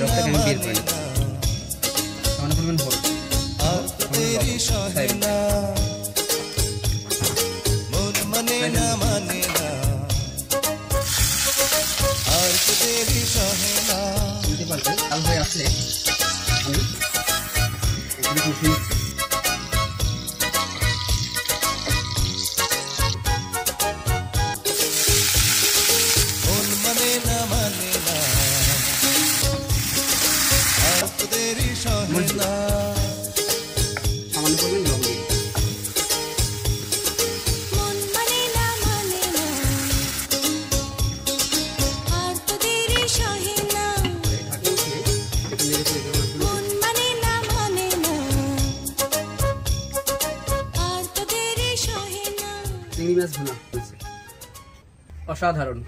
রসটাকে আমি বের করে নিচ্ছি। সামান্য পরিমাণ হলুদ, লাল হয়ে আসলে আমি এগুলো কষিয়ে নিচ্ছি। সামান্য পরিমাণ লবণ দিই। চিংড়ি মাছ ভুনা অসাধারণ।